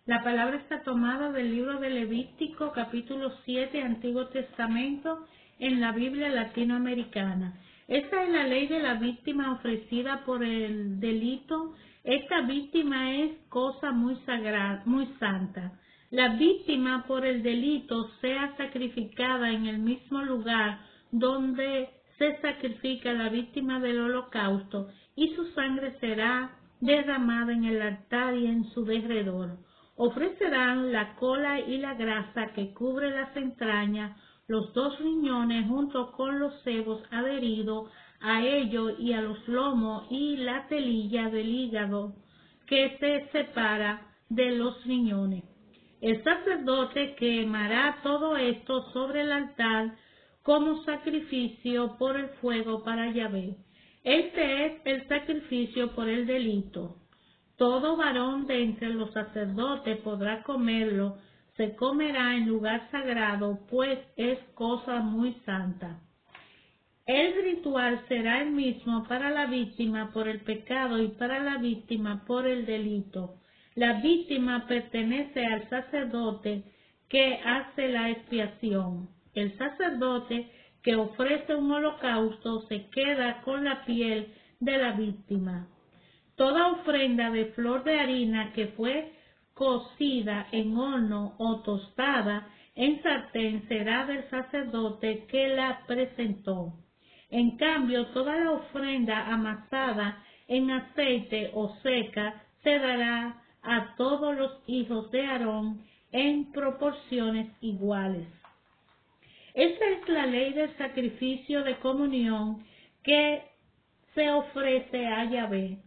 La palabra está tomada del libro de Levítico, capítulo 7, Antiguo Testamento, en la Biblia latinoamericana. Esta es la ley de la víctima ofrecida por el delito. Esta víctima es cosa muy sagrada, muy santa. La víctima por el delito sea sacrificada en el mismo lugar donde se sacrifica la víctima del holocausto, y su sangre será derramada en el altar y en su derredor. Ofrecerán la cola y la grasa que cubre las entrañas, los 2 riñones junto con los sebos adheridos a ellos y a los lomos y la telilla del hígado que se separa de los riñones. El sacerdote quemará todo esto sobre el altar como sacrificio por el fuego para Yahvé. Este es el sacrificio por el delito. Todo varón de entre los sacerdotes podrá comerlo, se comerá en lugar sagrado, pues es cosa muy santa. El ritual será el mismo para la víctima por el pecado y para la víctima por el delito. La víctima pertenece al sacerdote que hace la expiación. El sacerdote que ofrece un holocausto se queda con la piel de la víctima. Toda ofrenda de flor de harina que fue cocida en horno o tostada en sartén será del sacerdote que la presentó. En cambio, toda la ofrenda amasada en aceite o seca se dará a todos los hijos de Aarón en proporciones iguales. Esta es la ley del sacrificio de comunión que se ofrece a Yahvé.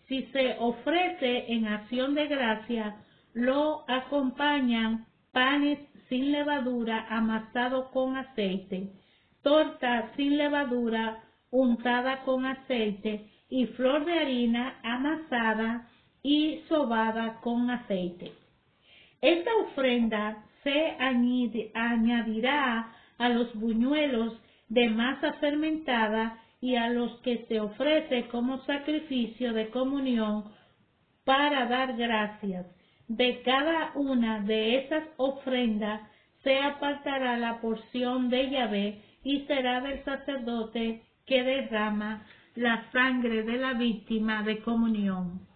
Si se ofrece en acción de gracia, lo acompañan panes sin levadura amasados con aceite, torta sin levadura untada con aceite y flor de harina amasada y sobada con aceite. Esta ofrenda se añadirá a los buñuelos de masa fermentada y a los que se ofrece como sacrificio de comunión para dar gracias. De cada una de esas ofrendas se apartará la porción de Yahvé y será del sacerdote que derrama la sangre de la víctima de comunión.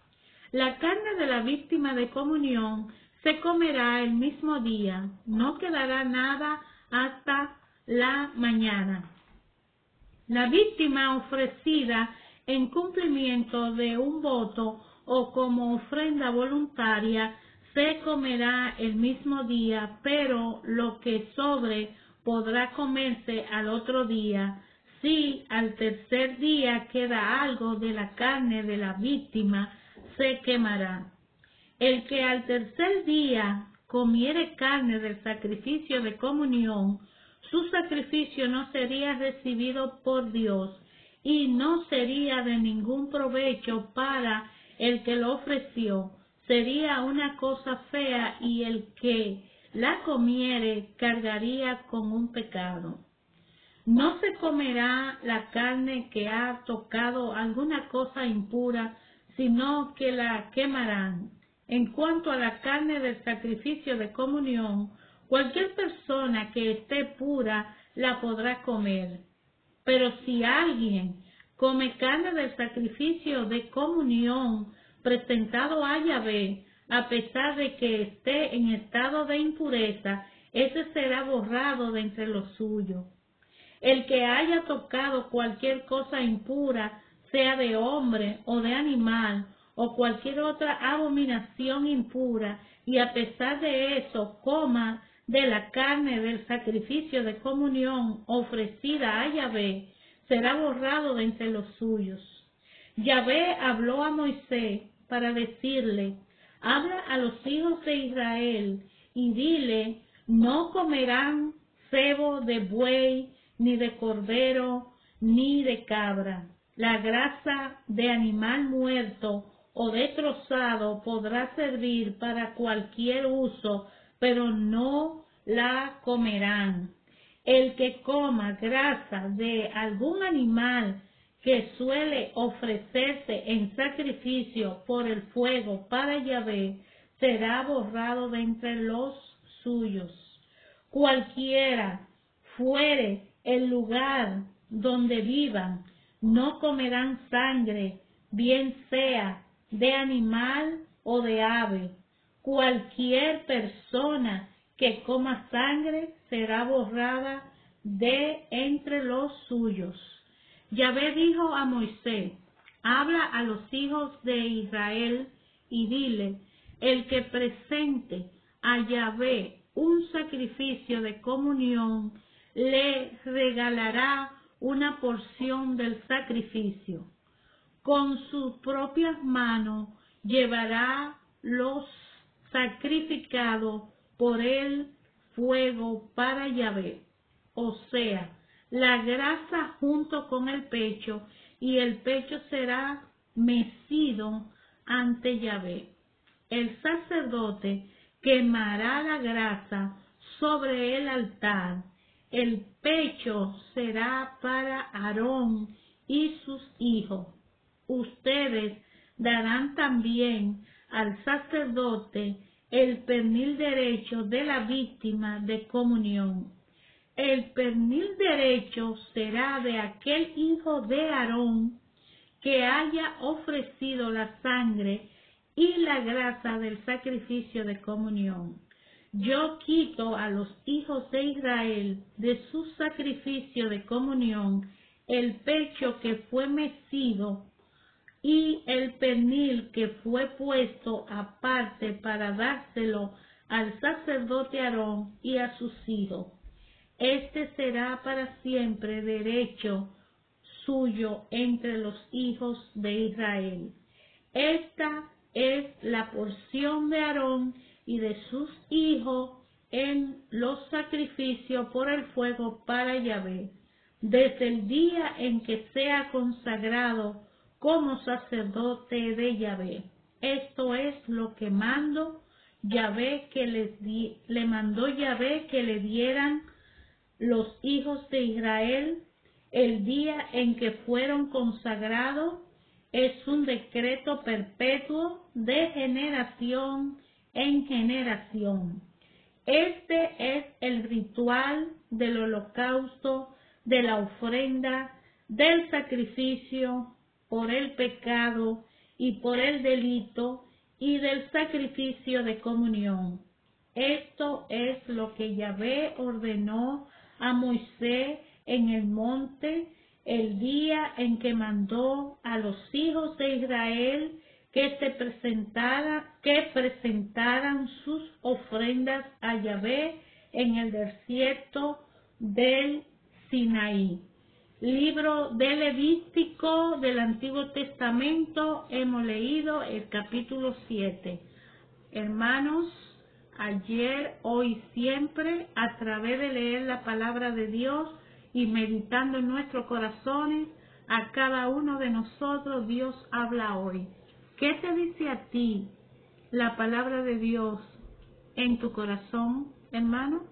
La carne de la víctima de comunión se comerá el mismo día, no quedará nada hasta la mañana. La víctima ofrecida en cumplimiento de un voto o como ofrenda voluntaria se comerá el mismo día, pero lo que sobre podrá comerse al otro día. Si al tercer día queda algo de la carne de la víctima, se quemará. El que al tercer día comiere carne del sacrificio de comunión, su sacrificio no sería recibido por Dios y no sería de ningún provecho para el que lo ofreció. Sería una cosa fea y el que la comiere cargaría con un pecado. No se comerá la carne que ha tocado alguna cosa impura, sino que la quemarán. En cuanto a la carne del sacrificio de comunión, cualquier persona que esté pura la podrá comer. Pero si alguien come carne del sacrificio de comunión presentado a Yahvé, a pesar de que esté en estado de impureza, ese será borrado de entre los suyos. El que haya tocado cualquier cosa impura, sea de hombre o de animal, o cualquier otra abominación impura, y a pesar de eso coma de la carne del sacrificio de comunión ofrecida a Yahvé, será borrado de entre los suyos. Yahvé habló a Moisés para decirle: habla a los hijos de Israel y dile: no comerán cebo de buey, ni de cordero, ni de cabra. La grasa de animal muerto o de trozado podrá servir para cualquier uso, pero no la comerán. El que coma grasa de algún animal que suele ofrecerse en sacrificio por el fuego para Yahvé, será borrado de entre los suyos. Cualquiera fuere el lugar donde vivan, no comerán sangre, bien sea de animal o de ave. Cualquier persona que coma sangre será borrada de entre los suyos. Yahvé dijo a Moisés: habla a los hijos de Israel y dile: el que presente a Yahvé un sacrificio de comunión, le regalará una porción del sacrificio. Con sus propias manos llevará los sacrificados por el fuego para Yahvé, o sea, la grasa junto con el pecho, y el pecho será mecido ante Yahvé. El sacerdote quemará la grasa sobre el altar. El pecho será para Aarón y sus hijos. Ustedes darán también al sacerdote el pernil derecho de la víctima de comunión. El pernil derecho será de aquel hijo de Aarón que haya ofrecido la sangre y la grasa del sacrificio de comunión. Yo quito a los hijos de Israel de su sacrificio de comunión el pecho que fue mecido y el pernil que fue puesto aparte para dárselo al sacerdote Aarón y a sus hijos. Este será para siempre derecho suyo entre los hijos de Israel. Esta es la porción de Aarón y de sus hijos en los sacrificios por el fuego para Yahvé, desde el día en que sea consagrado como sacerdote de Yahvé. Esto es lo que mandó Yahvé le mandó Yahvé que le dieran los hijos de Israel el día en que fueron consagrados. Es un decreto perpetuo de generación en generación. Este es el ritual del holocausto, de la ofrenda, del sacrificio por el pecado y por el delito, y del sacrificio de comunión. Esto es lo que Yahvé ordenó a Moisés en el monte el día en que mandó a los hijos de Israel que presentaran sus ofrendas a Yahvé en el desierto del Sinaí. Libro de Levítico del Antiguo Testamento, hemos leído el capítulo 7. Hermanos, ayer, hoy, siempre, a través de leer la palabra de Dios y meditando en nuestros corazones, a cada uno de nosotros Dios habla hoy. ¿Qué te dice a ti la palabra de Dios en tu corazón, hermano?